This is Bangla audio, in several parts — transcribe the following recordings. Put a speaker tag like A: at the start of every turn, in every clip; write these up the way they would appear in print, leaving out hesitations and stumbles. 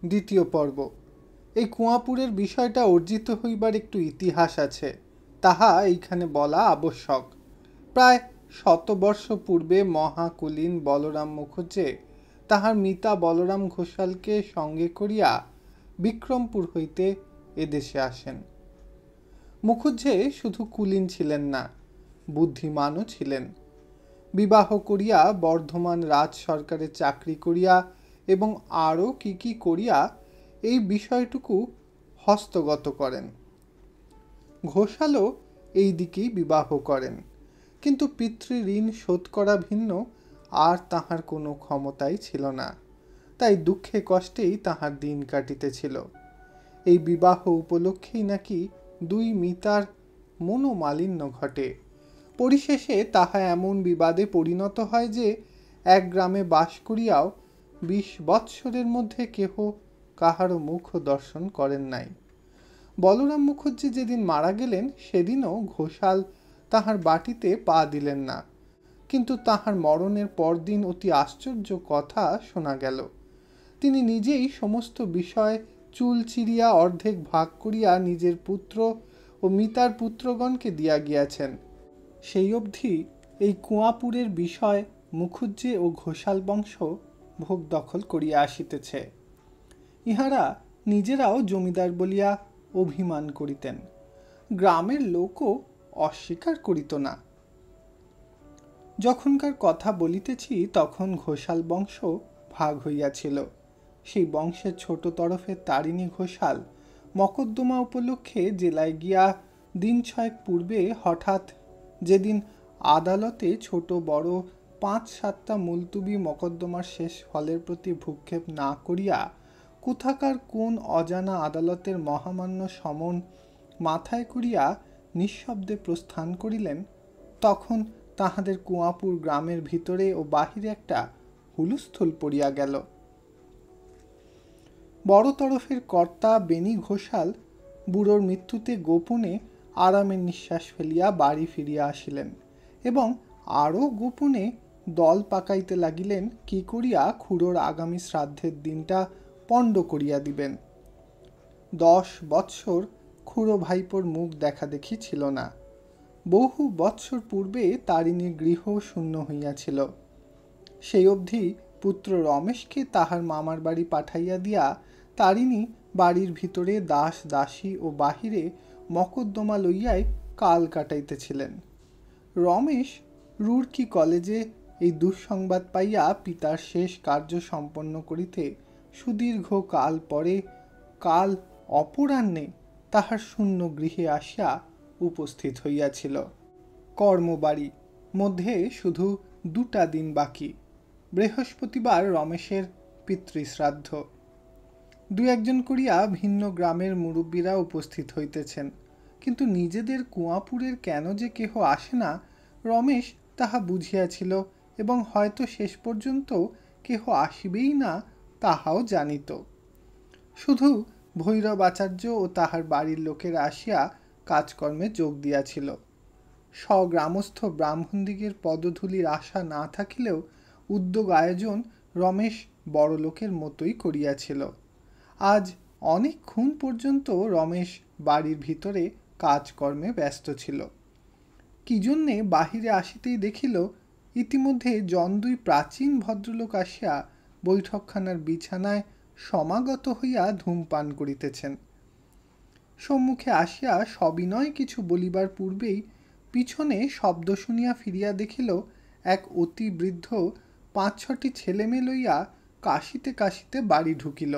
A: দ্বিতীয় পর্ব। এই কুয়াপুরের বিষয়টা অর্জিত হইবার একটু ইতিহাস আছে, তাহা এইখানে বলা আবশ্যক। প্রায় 100 বর্ষ পূর্বে মহাকুলীন বলরাম মুখুজ্জে তাহার মিতা বলরাম ঘোষালকে সঙ্গে করিয়া বিক্রমপুর হইতে এদেশে আসেন। মুখুজ্জে শুধু কুলীন ছিলেন না, বুদ্ধিমানও ছিলেন। বিবাহ করিয়া বর্ধমান রাজ সরকারের চাকরি করিয়া এবং আরও কি কি করিয়া এই বিষয়টুকু হস্তগত করেন। ঘোষালও এই দিকেই বিবাহ করেন, কিন্তু পিতৃঋণ শোধ করা ভিন্ন আর তাহার কোনো ক্ষমতাই ছিল না। তাই দুঃখে কষ্টেই তাহার দিন কাটিতেছিল। এই বিবাহ উপলক্ষেই নাকি দুই মিতার মনোমালিন্য ঘটে। পরিশেষে তাহা এমন বিবাদে পরিণত হয় যে এক গ্রামে বাস করিয়াও 20 বৎসরের মধ্যে কেহ কাহারও মুখ দর্শন করেন নাই। বলরাম মুখুজ্জে যেদিন মারা গেলেন সেদিনও ঘোষাল তাহার বাটিতে পা দিলেন না, কিন্তু তাহার মরণের পরদিন অতি আশ্চর্য কথা শোনা গেল। তিনি নিজেই সমস্ত বিষয় চুল চিরিয়া অর্ধেক ভাগ করিয়া নিজের পুত্র ও মিতার পুত্রগণকে দিয়া গিয়াছেন। সেই অবধি এই কুয়াপুরের বিষয় মুখুজ্জে ও ঘোষাল বংশ ভোগ দখল করিয়া আসিতেছে। ইহারা নিজেরাও জমিদার বলিয়া অভিমান করিতেন, গ্রামের লোকও অস্বীকার করিত না। যখনকার কথা বলিতেছি তখন ঘোষাল বংশ ভাগ হইয়াছিল। সেই বংশের ছোট তরফের তারিণী ঘোষাল মকদ্দমা উপলক্ষে জেলায় গিয়া দিন 6 পূর্বে হঠাৎ, যেদিন আদালতে ছোট বড় 5-7টা মুলতুবি মকদ্দমার শেষ ফলের প্রতি ভ্রুক্ষেপ না করিয়া কোথাকার কোন অজানা আদালতের মহামান্য সমন মাথায় করিয়া নিঃশব্দে প্রস্থান করিলেন, তখন তাহাদের কুয়াপুর গ্রামের ভিতরে ও বাহিরে একটা হুলস্থুল পড়িয়া গেল। বড় তরফের কর্তা বেনি ঘোষাল বুড়োর মৃত্যুতে গোপনে আরামের নিঃশ্বাস ফেলিয়া বাড়ি ফিরিয়া আসিলেন এবং আরও গোপনে দল পাকাইতে লাগিলেন কি করিয়া খুড়োর আগামী শ্রাদ্ধের দিনটা পণ্ড করিয়া দিবেন। 10 বৎসর খুড়ো ভাইপোর মুখ দেখা দেখি ছিল না। বহু বৎসর পূর্বে তারিণীর গৃহ শূন্য হইয়াছিল। সেই অবধি পুত্র রমেশকে তাহার মামার বাড়ি পাঠাইয়া দিয়া তারিণী বাড়ির ভিতরে দাস দাসী ও বাহিরে মকদ্দমা লইয়াই কাল কাটাইতেছিলেন। রমেশ রুড়কি কলেজে এই দুঃসংবাদ পাইয়া পিতার শেষ কার্য সম্পন্ন করিতে সুদীর্ঘ কাল পরে কাল অপরাহ্নে তাহার শূন্য গৃহে আসিয়া উপস্থিত হইয়াছিল। কর্মবাড়ি মধ্যে শুধু 2টা দিন বাকি। বৃহস্পতিবার রমেশের পিতৃশ্রাদ্ধ। 2-1 করিয়া ভিন্ন গ্রামের মুরব্বীরা উপস্থিত হইতেছেন, কিন্তু নিজেদের কুয়াপুরের কেন যে কেহ আসে না রমেশ তাহা বুঝিয়াছিল এবং হয়তো শেষ পর্যন্ত কেহ আসিবেই না তাহাও জানিত। শুধু ভৈরব আচার্য ও তাহার বাড়ির লোকেরা আসিয়া কাজকর্মে যোগ দিয়াছিল। স্বগ্রামস্থ ব্রাহ্মণদিগের পদধূলির আশা না থাকিলেও উদ্যোগ আয়োজন রমেশ বড় লোকের মতোই করিয়াছিল। আজ অনেকক্ষণ পর্যন্ত রমেশ বাড়ির ভিতরে কাজকর্মে ব্যস্ত ছিল। কি জন্যে বাহিরে আসিতেই দেখিল ইতিমধ্যে জন 2 প্রাচীন ভদ্রলোক আসিয়া বৈঠকখানার বিছানায় সমাগত হইয়া ধূমপান করিতেছেন। সম্মুখে আসিয়া সবিনয় কিছু বলিবার পূর্বেই পিছনে শব্দ শুনিয়া ফিরিয়া দেখিল এক অতি বৃদ্ধ 5-6টি ছেলে মেয়ে লইয়া কাশিতে কাশিতে বাড়ি ঢুকিল।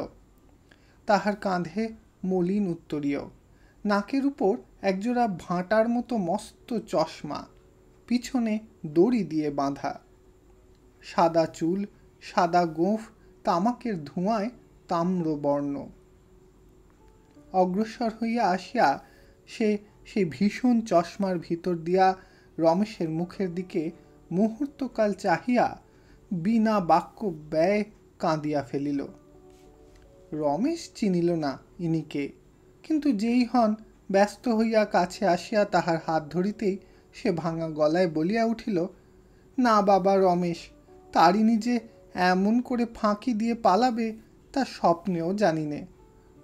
A: তাহার কাঁধে মলিন উত্তরীয়, নাকের উপর একজোড়া ভাঁটার মতো মস্ত চশমা, পিছনে দড়ি দিয়ে বাঁধা, সাদা চুল, সাদা গোঁফ তামাকের ধোঁয়ায় তাম্রবর্ণ। অগ্রসর হইয়া আসিয়া সেই ভীষণ চশমার ভিতর দিয়া রমেশের মুখের দিকে মুহূর্তকাল চাহিয়া বিনা বাক্য ব্যয় কাঁদিয়া ফেলিল। রমেশ চিনিল না ইনিকে, কিন্তু যেই হন ব্যস্ত হইয়া কাছে আসিয়া তাহার হাত ধরিতেই সে ভাঙা গলায় বলিয়া উঠিল, না বাবা রমেশ, তারিণী যে এমন করে ফাঁকি দিয়ে পালাবে তা স্বপ্নেও জানি নে,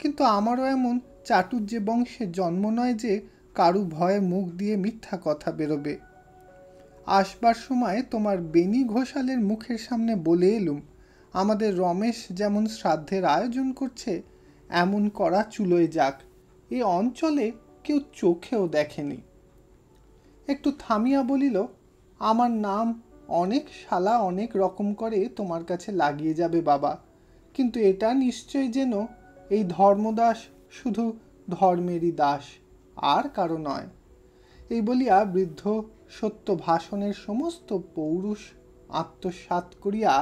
A: কিন্তু আমারও এমন চাটুর্যে বংশে জন্ম নয় যে কারু ভয়ে মুখ দিয়ে মিথ্যা কথা বেরোবে। আসবার সময় তোমার বেনি ঘোষালের মুখের সামনে বলে এলুম, আমাদের রমেশ যেমন শ্রাদ্ধের আয়োজন করছে এমন করা চুলোয় যাক, এ অঞ্চলে কেউ চোখেও দেখেনি। একটু থামিয়া বলিল, আমার নাম অনেক শালা অনেক রকম করে তোমার কাছে লাগিয়ে যাবে বাবা, কিন্তু এটা নিশ্চয় যেন এই ধর্মদাস শুধু ধর্মেরই দাস, আর কারো নয়। এই বলিয়া বৃদ্ধ সত্য ভাষণের সমস্ত পৌরুষ আত্মসাৎ করিয়া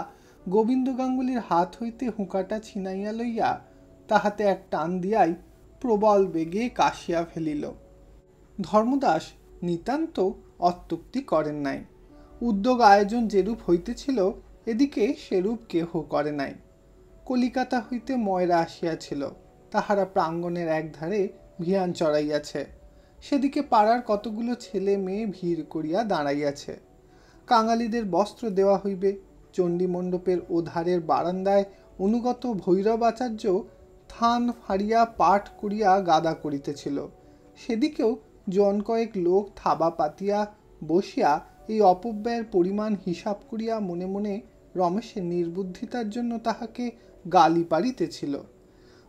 A: গোবিন্দ গাঙ্গুলির হাত হইতে হুঁকাটা ছিনাইয়া লইয়া তাহাতে এক টান দিয়াই প্রবল বেগে কাশিয়া ফেলিল। ধর্মদাস নিতান্ত অত্যুক্তি করেন নাই। উদ্যোগ আয়োজন যেরূপ হইতেছিল এদিকে সেরূপ কেহ করে নাই। কলিকাতা হইতে ময়রা আসিয়াছিল, তাহারা প্রাঙ্গণের একধারে ভিয়ান চড়াইয়াছে, সেদিকে পাড়ার কতগুলো ছেলে মেয়ে ভিড় করিয়া দাঁড়াইয়াছে। কাঙালিদের বস্ত্র দেওয়া হইবে। চণ্ডী মণ্ডপের ওধারের বারান্দায় অনুগত ভৈরবাচার্য থান ফাড়িয়া পাঠ করিয়া গাদা করিতেছিল, সেদিকেও জন কয়েক লোক থাবা পাতিয়া বসিয়া এই অপব্যয়ের পরিমাণ হিসাব করিয়া মনে মনে রমেশের নির্বুদ্ধিতার জন্য তাহাকে গালি পাড়িতেছিল।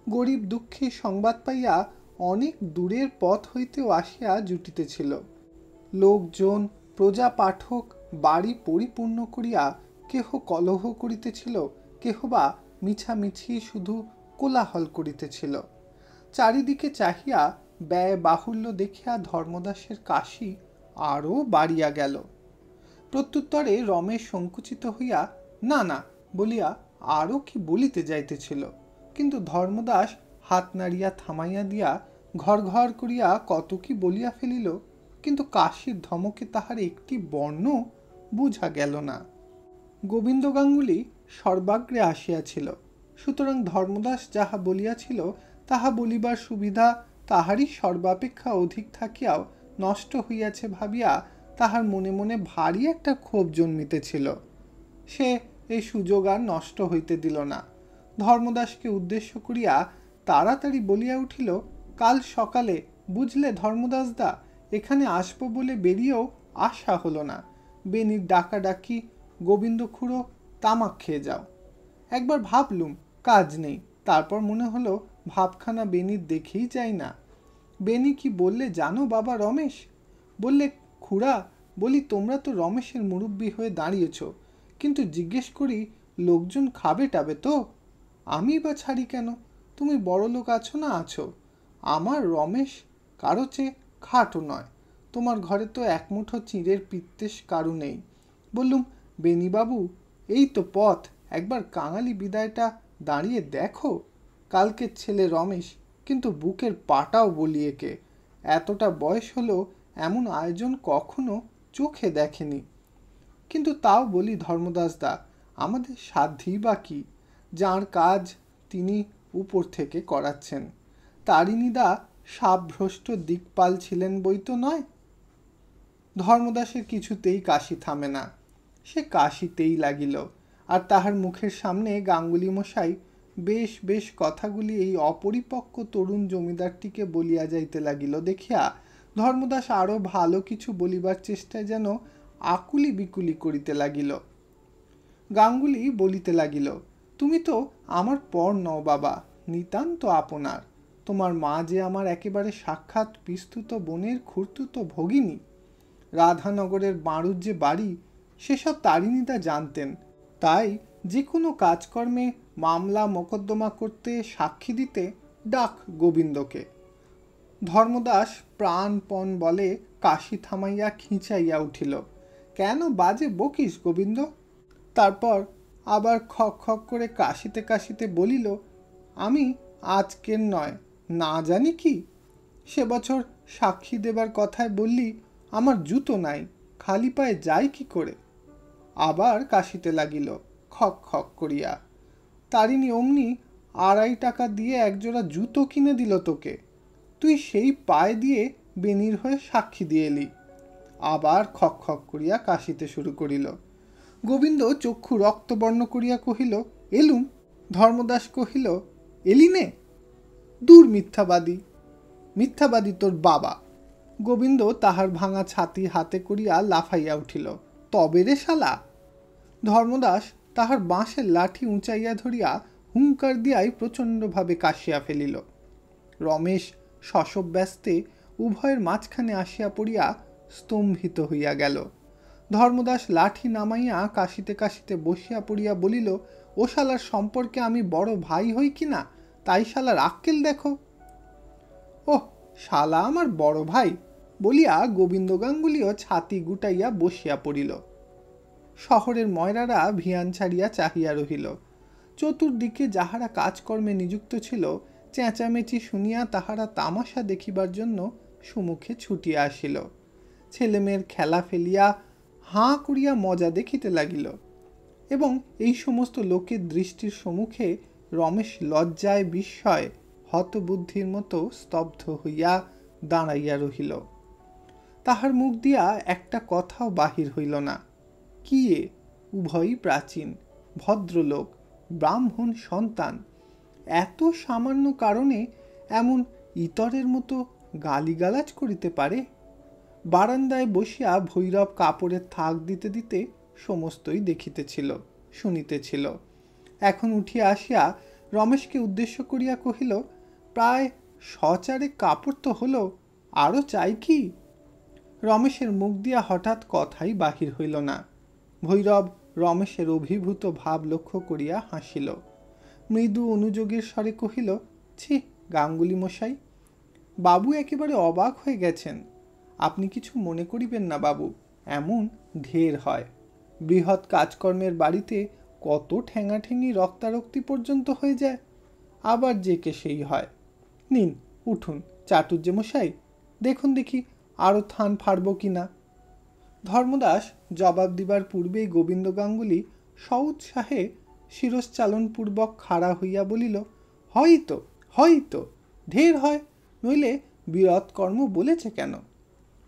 A: গরিব দুঃখী সংবাদ পাইয়া অনেক দূরের পথ হইতেও আসিয়া জুটিতেছিল। লোকজন প্রজা পাঠক বাড়ি পরিপূর্ণ করিয়া কেহ কলহ করিতেছিল, কেহ বা মিছামিছি শুধু কোলাহল করিতেছিল। চারিদিকে চাহিয়া ব্যয় বাহুল্য দেখিয়া ধর্মদাসের কাশি আরও বাড়িয়া গেল। প্রত্যুত্তরে রমেশ সংকুচিত হইয়া না না বলিয়া আরও কি বলিতে যাইতেছিল, কিন্তু ধর্মদাস হাত নাড়িয়া থামাইয়া দিয়া ঘর ঘর করিয়া কত কি বলিয়া ফেলিল, কিন্তু কাশির ধমকে তাহার একটি বর্ণ বুঝা গেল না। গোবিন্দ গাঙ্গুলি সর্বাগ্রে আসিয়াছিল, সুতরাং ধর্মদাস যাহা বলিয়াছিল তাহা বলিবার সুবিধা তাহারই সর্বাপেক্ষা অধিক থাকিয়াও নষ্ট হইয়াছে ভাবিয়া তাহার মনে মনে ভারী একটা ক্ষোভ জন্মিতেছিল। সে এই সুযোগ আর নষ্ট হইতে দিল না। ধর্মদাসকে উদ্দেশ্য করিয়া তাড়াতাড়ি বলিয়া উঠিল, কাল সকালে বুঝলে ধর্মদাসদা, এখানে আসবো বলে বেরিয়েও আশা হলো না। বেনির ডাকাডাকি, গোবিন্দ খুড়ো তামাক খেয়ে যাও। একবার ভাবলুম কাজ নেই, তারপর মনে হলো ভাবখানা বেনির দেখেই যাই না। বেনি কি বললে জানো বাবা রমেশ? বললে, খুড়া বলি তোমরা তো রমেশের মুরব্বি হয়ে দাঁড়িয়েছ, কিন্তু জিজ্ঞেস করি লোকজন খাবে টাবে তো? আমি বা ছাড়ি কেন? তুমি বড় লোক আছো না আছো, আমার রমেশ কারো চেয়ে খাটো নয়। তোমার ঘরে তো এক মুঠো চিঁড়ের পিত্তেশ কারু নেই। বললুম, বেনিবাবু এই তো পথ, একবার কাঙালি বিদায়টা দাঁড়িয়ে দেখো। কালকের ছেলে রমেশ, কিন্তু বুকের পাটাও বলিয়েকে। এতটা বয়স হলো এমন আয়োজন কখনো চোখে দেখেনি। কিন্তু তাও বলি ধর্মদাসদা, আমাদের সাধ্যই বা কি? যাঁর কাজ তিনি উপর থেকে করাচ্ছেন। তারিণীদা সাবভ্রষ্ট দিকপাল ছিলেন বই তো নয়। ধর্মদাসের কিছুতেই কাশি থামে না, সে কাশিতেই লাগিল। আর তাহার মুখের সামনে গাঙ্গুলি মশাই বেশ বেশ কথাগুলি এই অপরিপক্ক তরুণ জমিদারটিকে বলিয়া যাইতে লাগিল দেখিয়া ধর্মদাস আরও ভালো কিছু বলিবার চেষ্টায় যেন আকুলি বিকুলি করিতে লাগিল। গাঙ্গুলি বলিতে লাগিল, তুমি তো আমার পর নও বাবা, নিতান্ত আপনার। তোমার মা যে আমার একেবারে সাক্ষাৎ পিস্তুত বোনের খুড়তুত ভগিনী। রাধানগরের বাড়ুর যে বাড়ি সেসব তারিণীদা জানতেন, তাই যে কোনো কাজকর্মে মামলা মোকদ্দমা করতে সাক্ষী দিতে ডাক গোবিন্দকে। ধর্মদাস প্রাণপণ বলে কাশি থামাইয়া খিঁচাইয়া উঠিল, কেন বাজে বকিস গোবিন্দ? তারপর আবার খক খক করে কাশিতে কাশিতে বলিল, আমি আজকের নয় না জানি কি, সে বছর সাক্ষী দেবার কথায় বললি আমার জুতো নাই, খালি পায়ে যাই কি করে? আবার কাশিতে লাগিল খক খক করিয়া। তারিণী অমনি 2.5 টাকা দিয়ে একজোড়া জুতো কিনে দিল তোকে, তুই সেই পায়ে দিয়ে বেনির হয়ে সাক্ষী দিয়ে এলি। আবার খক খক করিয়া কাশিতে শুরু করিল। গোবিন্দ চক্ষু রক্তবর্ণ করিয়া কহিল, এলুম? ধর্মদাস কহিল, এলিনে? দূর মিথ্যাবাদী, মিথ্যাবাদী তোর বাবা। গোবিন্দ তাহার ভাঙা ছাতি হাতে করিয়া লাফাইয়া উঠিল। তবে রে শালা! ধর্মদাস তাহার বাঁশের লাঠি উঁচাইয়া ধরিয়া হুঙ্কার দিয়াই প্রচণ্ডভাবে কাশিয়া ফেলিল। রমেশ শশব ব্যস্তে উভয়ের মাঝখানে আসিয়া পড়িয়া স্তম্ভিত হইয়া গেল। ধর্মদাস লাঠি নামাইয়া কাশিতে কাশিতে বসিয়া পড়িয়া বলিল, ও শালার সম্পর্কে আমি বড় ভাই হই কিনা, তাই শালার আক্কেল দেখো। ওহ, শালা আমার বড় ভাই বলিয়া গোবিন্দ গাঙ্গুলিও ছাতি গুটাইয়া বসিয়া পড়িল। শহরের ময়রারা ভিয়ান ছাড়িয়া চাহিয়া রহিল। চতুর্দিকে যাহারা কাজকর্মে নিযুক্ত ছিল, চেঁচামেচি শুনিয়া তাহারা তামাশা দেখিবার জন্য সুমুখে ছুটিয়া আসিল। ছেলেমেয়ের খেলা ফেলিয়া হাঁ করিয়া মজা দেখিতে লাগিল। এবং এই সমস্ত লোকের দৃষ্টির সম্মুখে রমেশ লজ্জায় বিস্ময়ে হতবুদ্ধির মতো স্তব্ধ হইয়া দাঁড়াইয়া রহিল। তাহার মুখ দিয়া একটা কথাও বাহির হইল না। কি এ? উভয়ই প্রাচীন ভদ্রলোক, ব্রাহ্মণ সন্তান, এত সামান্য কারণে এমন ইতরের মতো গালিগালাজ করিতে পারে? বারান্দায় বসিয়া ভৈরব কাপড়ের থাক দিতে দিতে সমস্তই দেখিতেছিল, শুনিতেছিল। এখন উঠিয়া আসিয়া রমেশকে উদ্দেশ্য করিয়া কহিল, প্রায় 100 কাপড় তো হলো, আরও চাই কি? রমেশের মুখ দিয়া হঠাৎ কথাই বাহির হইল না। ভৈরব রমেশের অভিভূত ভাব লক্ষ্য করিয়া হাসিল। মৃদু অনুযোগের স্বরে কহিল, ছি গাঙ্গুলি মশাই, বাবু একেবারে অবাক হয়ে গেছেন। আপনি কিছু মনে করিবেন না বাবু, এমন ঢের হয়। বৃহৎ কাজকর্মের বাড়িতে কত ঠেঙাঠেঙি রক্তারক্তি পর্যন্ত হয়ে যায়, আবার যে কে সেই হয়। নিন উঠুন চাটুর্যে মশাই, দেখুন দেখি আরও থান ফাড়ব কি না। ধর্মদাস জবাব দিবার পূর্বেই গোবিন্দ গাঙ্গুলি সউৎসাহে শিরশ্চালনপূর্বক খাড়া হইয়া বলিল, হয়তো হয়তো ঢের হয়, নইলে বিরত কর্ম বলেছে কেন?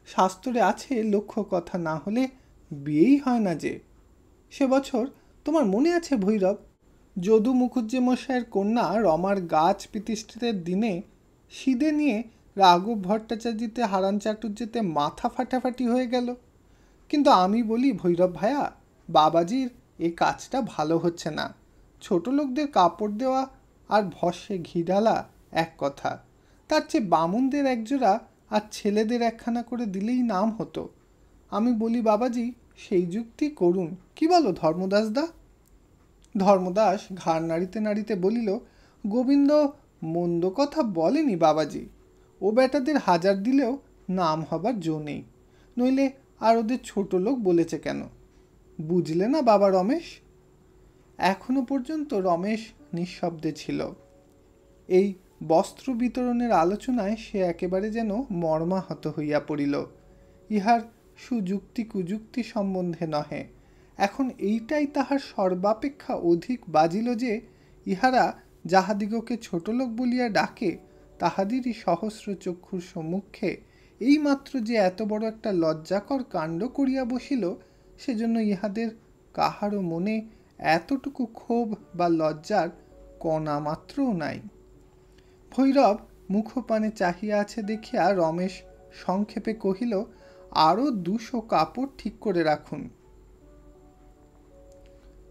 A: শাস্ত্রে আছে লক্ষ্য কথা না হলে বিয়েই হয় না যে। সে বছর তোমার মনে আছে ভৈরব, যদু মুখুজ্জে মশাইয়ের কন্যা রমার গাছ প্রতিষ্ঠিতের দিনে সিদে নিয়ে রাঘব ভট্টাচার্যতে হারান চাটুর্যেতে মাথা ফাটাফাটি হয়ে গেল। কিন্তু আমি বলি ভৈরব ভায়া, বাবাজির এ কাজটা ভালো হচ্ছে না। ছোট লোকদের কাপড় দেওয়া আর ভস্যে ঘি ঢালা এক কথা, তার চেয়ে বামুনদের একজোড়া আর ছেলেদের একখানা করে দিলেই নাম হতো। আমি বলি বাবাজি, সেই যুক্তি করুন, কি বলো ধর্মদাসদা? ধর্মদাস ঘাড় নাড়িতে নাড়িতে বলিল, গোবিন্দ মন্দ কথা বলেনি বাবাজি, ও বেটাদের 1000 দিলেও নাম হবার জো নেই, নইলে আর ওদের ছোট লোক বলেছে কেন? বুঝলে না বাবা রমেশ? এখনো পর্যন্ত রমেশ নিঃশব্দে ছিল। এই বস্ত্র বিতরণের আলোচনায় সে একেবারে যেন মর্মাহত হইয়া পড়িল। ইহার সুযুক্তি কুযুক্তি সম্বন্ধে নহে, এখন এইটাই তাহার সর্বাপেক্ষা অধিক বাজিল যে ইহারা যাহাদিগকে ছোটলোক বলিয়া ডাকে, তাহাদেরই সহস্র চক্ষুর সম্মুখে এইমাত্র যে এত বড় একটা লজ্জাকর কাণ্ড করিয়া বসিল, সেজন্য ইহাদের কাহারও মনে এতটুকু ক্ষোভ বা লজ্জার কণা মাত্রও নাই। ভৈরব মুখপানে চাহিয়া আছে দেখিয়া রমেশ সংক্ষেপে কহিল, আরও 200 কাপড় ঠিক করে রাখুন।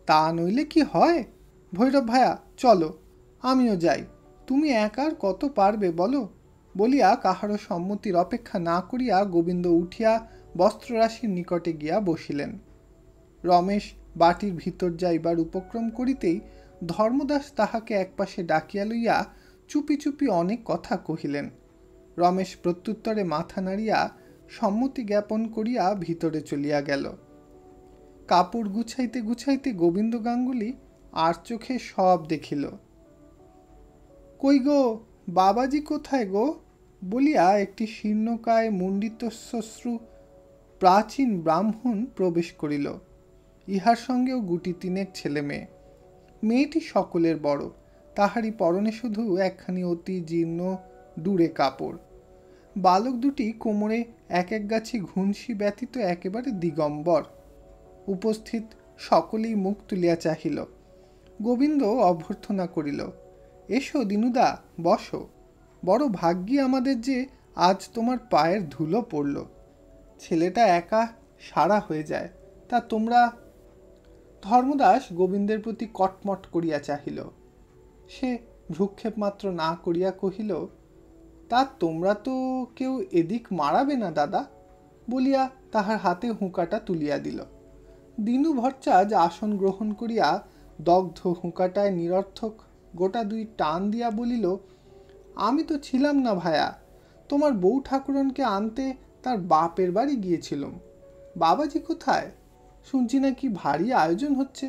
A: তা নইলে কি হয়? ভৈরব ভায়া চলো, আমিও যাই, তুমি একার কত পারবে বলো? বলিয়া কাহারও সম্মতির অপেক্ষা না করিয়া গোবিন্দ উঠিয়া বস্ত্ররাশির নিকটে গিয়া বসিলেন। রমেশ বাটির ভিতর যাইবার উপক্রম করিতেই ধর্মদাস তাহাকে একপাশে ডাকিয়া লইয়া চুপি চুপি অনেক কথা কহিলেন। রমেশ প্রত্যুত্তরে মাথা নাড়িয়া সম্মতি জ্ঞাপন করিয়া ভিতরে চলিয়া গেল। কাপড় গুছাইতে গুছাইতে গোবিন্দ গাঙ্গুলি আর চোখে সব দেখিল। কই গো, বাবাজি কোথায় গো? বলিয়া একটি শীর্ণকায় মুণ্ডিতশ্মশ্রু প্রাচীন ব্রাহ্মণ প্রবেশ করিল। ইহার সঙ্গেও 2-3 ছেলে মেয়ে। মেয়েটি সকলের বড়, তাহারই পরনে শুধু একখানি অতি জীর্ণ ডুরে কাপড়। বালক দুটি কোমরে এক গাছি ঘুনসি ব্যতীত একেবারে দিগম্বর। উপস্থিত সকলেই মুখ তুলিয়া চাহিল। গোবিন্দ অভ্যর্থনা করিল, এসো দিনুদা, বসো। বড় ভাগ্যি আমাদের যে আজ তোমার পায়ের ধুলো পড়ল। ছেলেটা একা সারা হয়ে যায়, তা তোমরা। ধর্মদাস গোবিন্দের প্রতি কটমট করিয়া চাহিল। সে ভ্রুক্ষেপ মাত্র না করিয়া কহিল, তা তোমরা তো কেউ এদিক মারাবে না দাদা, বলিয়া তাহার হাতে হুঁকাটা তুলিয়া দিল। দিনু ভট্টাচার্য আসন গ্রহণ করিয়া দগ্ধ হুঁকাটায় নিরর্থক গোটা দুই টান দিয়া বলিল, আমি তো ছিলাম না ভায়া, তোমার বউ ঠাকুরনকে আনতে তার বাপের বাড়ি গিয়েছিলাম। বাবাজি কোথায়? শুনছি নাকি ভারী আয়োজন হচ্ছে।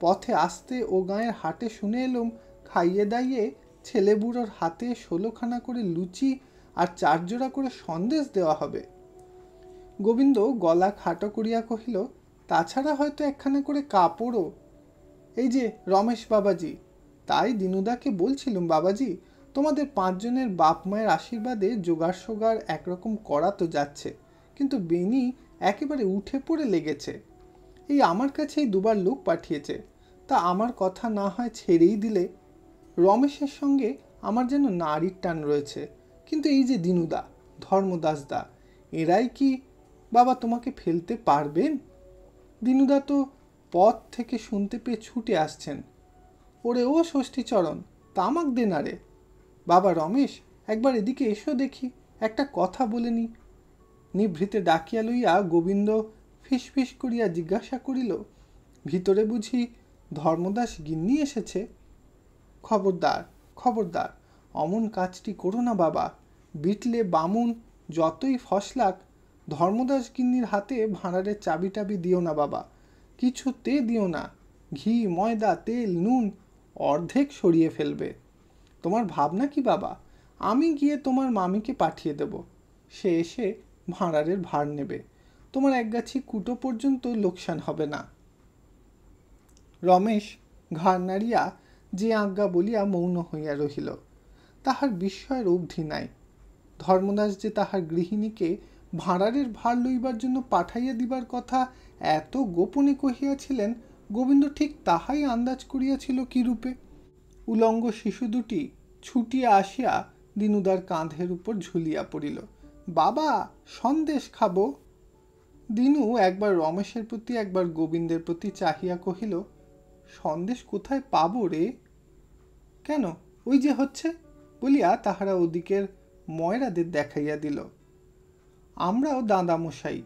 A: পথে আসতে ও গাঁয়ের হাটে শুনে এলুম খাইয়ে দাইয়ে ছেলে বুড়োর হাতে 16খানা করে লুচি আর 4 জোড়া করে সন্দেশ দেওয়া হবে। গোবিন্দ গলা খাটো করিয়া কহিল, তাছাড়া হয়তো একখানা করে কাপড়ও। এই যে রমেশ বাবাজি, তাই দিনুদাকে বলছিলুম, বাবাজি তোমাদের 5 জনের বাপ মায়ের আশীর্বাদে জোগাড় সোগাড় একরকম করা তো যাচ্ছে, কিন্তু বেনি একেবারে উঠে পড়ে লেগেছে। এই আমার কাছেই 2বার লোক পাঠিয়েছে, তা আমার কথা না হয় ছেড়েই দিলে। রমেশের সঙ্গে আমার যেন নারীর টান রয়েছে, কিন্তু এই যে দিনুদা, ধর্মদাসদা, এরাই কি বাবা তোমাকে ফেলতে পারবেন? দিনুদা তো পথ থেকে শুনতে পেয়ে ছুটে আসছেন, ওরে ও ষষ্ঠীচরণ, তামাক দে না রে। বাবা রমেশ, একবার এদিকে এসো দেখি, একটা কথা বলে নি। নিভৃতে ডাকিয়া লইয়া গোবিন্দ ফিসফিস করিয়া জিজ্ঞাসা করিল, ভিতরে বুঝি ধর্মদাস গিন্নি এসেছে? খবরদার খবরদার, অমন কাজটি করো না বাবা। বিটলে বামুন যতই ফসলাক, ধর্মদাস গিন্নির হাতে ভাঁড়ারের চাবি টাবি দিও না বাবা, কিছুতে দিও না। ঘি ময়দা তেল নুন অর্ধেক সরিয়ে ফেলবে। তোমার ভাবনা কি বাবা? আমি গিয়ে তোমার মামিকে পাঠিয়ে দেব, সে এসে ভাঁড়ারের ভার নেবে, তোমার একগাছি কুটো পর্যন্ত লোকসান হবে না। রমেশ ঘাড় নাড়িয়া যে আজ্ঞা বলিয়া মৌন হইয়া রহিল। তাহার বিস্ময়ের অবধি নাই। ধর্মদাস যে তাহার গৃহিণীকে ভাঁড়ারের ভার লইবার জন্য পাঠাইয়া দিবার কথা এত গোপনে কহিয়াছিলেন, গোবিন্দ ঠিক তাহাই আন্দাজ করিয়াছিল কি রূপে। উলঙ্গ শিশু দুটি ছুটিয়া আসিয়া দিনুদার কাঁধের উপর ঝুলিয়া পড়িল। বাবা, সন্দেশ খাবো। দিনু একবার রমেশের প্রতি একবার গোবিন্দের প্রতি চাহিয়া কহিল, সন্দেশ কোথায় পাবো রে? কেন, ওই যে হচ্ছে, বলিয়া তাহারা ওদিকের ময়রাদের দেখাইয়া দিল। আমরাও দাদামশাই,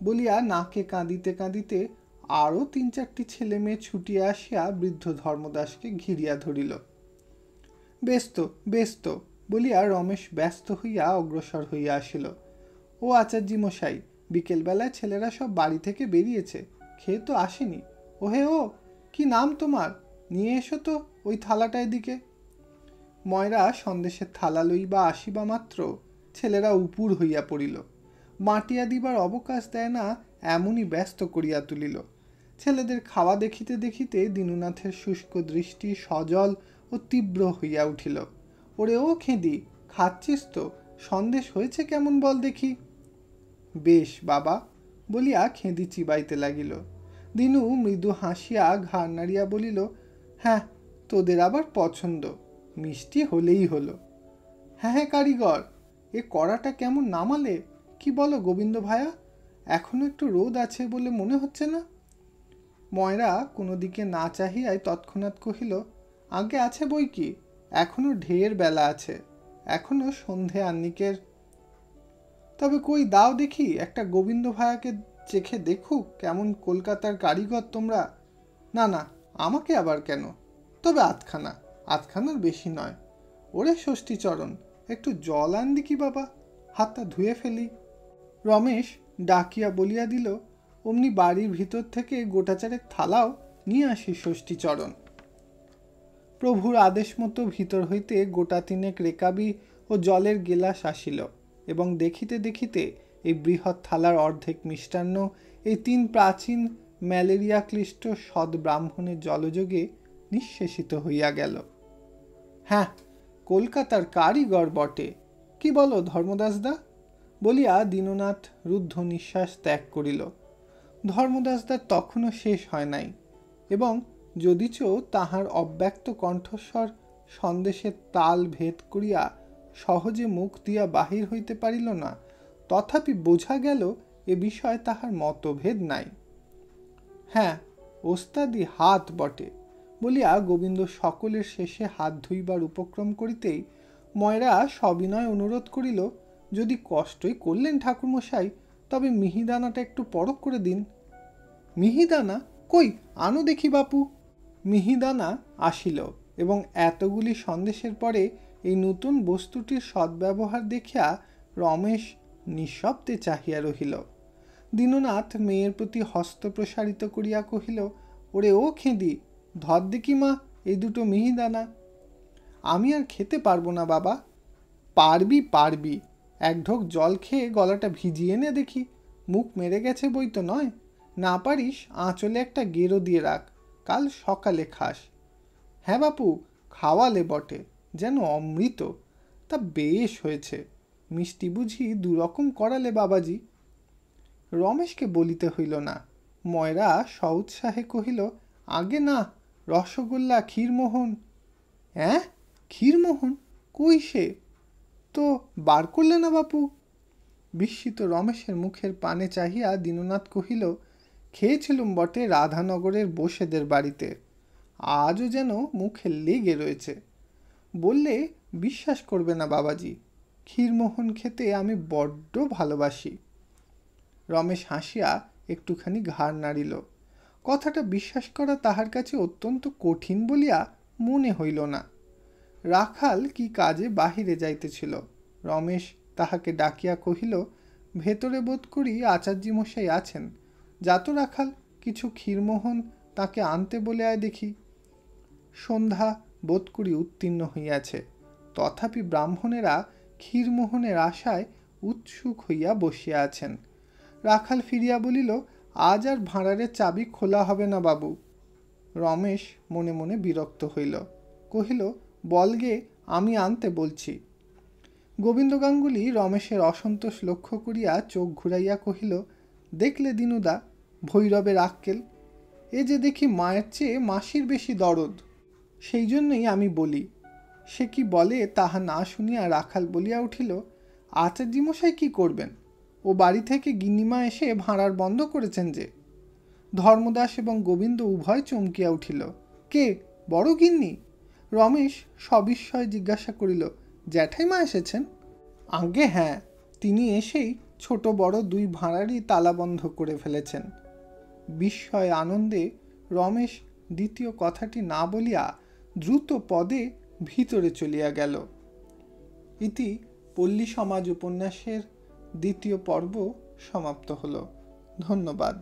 A: বলিয়া নাকে কাঁদিতে কাঁদিতে আরও 3-4টি ছেলে মেয়ে ছুটিয়া আসিয়া বৃদ্ধ ধর্মদাসকে ঘিরিয়া ধরিল। ব্যস্ত ব্যস্ত বলিয়া রমেশ ব্যস্ত হইয়া অগ্রসর হইয়া আসিল। ও আচার্যি মশাই, বিকেলবেলায় ছেলেরা সব বাড়ি থেকে বেরিয়েছে, খেয়ে তো আসেনি। ওহে ও, কি নাম তোমার? নিয়ে এসো তো ওই থালাটা এদিকে। ময়রা সন্দেশের থালা লইবা আসিবা মাত্র ছেলেরা উপুর হইয়া পড়িল। মাটিয়া দিবার অবকাশ দেয় না, এমনই ব্যস্ত করিয়া তুলিল। ছেলেদের খাওয়া দেখিতে দেখিতে দীনুনাথের শুষ্ক দৃষ্টি সজল ও তীব্র হইয়া উঠিল। ওরে ও খেঁদি, খাচ্ছিস তো? সন্দেশ হয়েছে কেমন বল দেখি। বেশ বাবা, বলিয়া খেঁদি চিবাইতে লাগিল। দিনু মৃদু হাসিয়া ঘাড় নাড়িয়া বলিল, হ্যাঁ, তোদের আবার পছন্দ, মিষ্টি হলেই হলো। হ্যাঁ হ্যাঁ কারিগর, এ কড়াটা কেমন নামালে, কি বলো গোবিন্দ ভায়া? এখনো একটু রোদ আছে বলে মনে হচ্ছে না? ময়রা কোনো দিকে না চাহিয়াই তৎক্ষণাৎ কহিল, আগে আছে বই কি, এখনো ঢের বেলা আছে, এখনো সন্ধে আহ্নিকের। তবে কই দাও দেখি, একটা গোবিন্দ ভায়াকে চেখে দেখুক কেমন কলকাতার কারিগর তোমরা। না না, আমাকে আবার কেন, তবে আধখানার বেশি নয়। ওরে ষষ্ঠীচরণ, একটু জল আন দেখি বাবা, হাতটা ধুয়ে ফেলি। রমেশ ডাকিয়া বলিয়া দিল, অমনি বাড়ির ভিতর থেকে গোটাচারেক থালাও নিয়ে আসি ষষ্ঠীচরণ। প্রভুর আদেশ মতো ভিতর হইতে গোটা 3 রেকাবি ও জলের গেলাস আসিল, এবং দেখিতে দেখিতে এই বৃহৎ থালার অর্ধেক মিষ্টান্ন এই 3 প্রাচীন ম্যালেরিয়া ক্লিষ্ট সৎ ব্রাহ্মণের জলযোগে নিঃশেষিত হইয়া গেল। হ্যাঁ, কলকাতার কারিগর বটে, কি বলো ধর্মদাসদা? বলিয়া দীননাথ রুদ্ধ নিঃশ্বাস ত্যাগ করিল। ধর্মদাসদার তখনও শেষ হয় নাই, এবং যদিচ তাহার অব্যক্ত কণ্ঠস্বর সন্দেশের তাল ভেদ করিয়া সহজে মুখ দিয়া বাহির হইতে পারিল না, তথাপি বোঝা গেল এ বিষয়ে তাহার মতভেদ নাই। হ্যাঁ, ওস্তাদি হাত বটে বলিয়া গোবিন্দ সকলের শেষে হাত ধুইবার উপক্রম করিতেই ময়রা সবিনয় অনুরোধ করিল, যদি কষ্টই করলেন ঠাকুরমশাই, তবে মিহিদানাটা একটু পরখ করে দিন। মিহিদানা কই, আনো দেখি বাপু। মিহিদানা আসিল এবং এতগুলি সন্দেশের পরে এই নতুন বস্তুটির সদ্ব্যবহার দেখিয়া রমেশ নিঃশব্দে চাহিয়া রহিল। দীননাথ মেয়ের প্রতি হস্ত প্রসারিত করিয়া কহিল, ওরে ও খেদি, ধর দেখি মা এই দুটো মিহিদানা। আমি আর খেতে পারবো না বাবা। পারবি পারবি, এক ঢোক জল খেয়ে গলাটা ভিজিয়ে নে দেখি, মুখ মেরে গেছে বই তো নয়। না পারিস আঁচলে একটা গেরো দিয়ে রাখ, কাল সকালে খাস। হ্যাঁ বাপু, খাওয়ালে বটে, যেন অমৃত। তা বেশ হয়েছে, মিষ্টি বুঝি দুরকম করালে বাবাজি। রমেশকে বলিতে হইল না। ময়রা সউৎসাহে কহিল, আগে না, রসগোল্লা, ক্ষীরমোহন। হ্যাঁ, ক্ষীরমোহন কই সে তো বার করলে না বাপু? বিস্মিত রমেশের মুখের পানে চাহিয়া দীননাথ কহিল, খেয়েছিলুম বটে রাধানগরের বসেদের বাড়িতে, আজও যেন মুখে লেগে রয়েছে। বললে বিশ্বাস করবে না বাবাজি, ক্ষীরমোহন খেতে আমি বড্ড ভালোবাসি। রমেশ হাসিয়া একটুখানি ঘাড় নাড়িল। কথাটা বিশ্বাস করা তাহার কাছে অত্যন্ত কঠিন বলিয়া মনে হইল না। রাখাল কি কাজে বাহিরে যাইতেছিল। রমেশ তাহাকে ডাকিয়া কহিল, ভেতরে বোধ করি আচার্যি মশাই আছেন, যাত রাখাল, কিছু ক্ষীরমোহন তাকে আনতে বলে আয় দেখি। সন্ধ্যা বোধ করি উত্তীর্ণ হইয়াছে, তথাপি ব্রাহ্মণেরা ক্ষীরমোহনের আশায় উৎসুক হইয়া বসিয়া আছেন। রাখাল ফিরিয়া বলিল, আজ আর ভাঁড়ারের চাবি খোলা হবে না বাবু। রমেশ মনে মনে বিরক্ত হইল, কহিল, বলগে, আমি আনতে বলছি। গোবিন্দ গাঙ্গুলি রমেশের অসন্তোষ লক্ষ্য করিয়া চোখ ঘুরাইয়া কহিল, দেখলে দিনুদা, ভৈরবের আক্কেল, এ যে দেখি মায়ের চেয়ে মাসির বেশি দরদ। সেই জন্যই আমি বলি। সে কি বলে তাহা না শুনিয়া রাখাল বলিয়া উঠিল, আচার্যি মশাই কি করবেন, ও বাড়ি থেকে গিন্নিমা এসে ভাঁড়ার বন্ধ করেছেন যে। ধর্মদাস এবং গোবিন্দ উভয় চমকিয়া উঠিল, কে, বড় গিন্নি? রমেশ সবিস্ময়ে জিজ্ঞাসা করিল, জ্যাঠাইমা এসেছেন? আজ্ঞে হ্যাঁ, তিনি এসেই ছোট বড় দুই ভাঁড়ারই তালাবন্ধ করে ফেলেছেন। বিস্ময় আনন্দে রমেশ দ্বিতীয় কথাটি না বলিয়া দ্রুত পদে ভিতরে চলিয়া গেল। ইতি পল্লী সমাজ উপন্যাসের দ্বিতীয় পর্ব সমাপ্ত হল। ধন্যবাদ।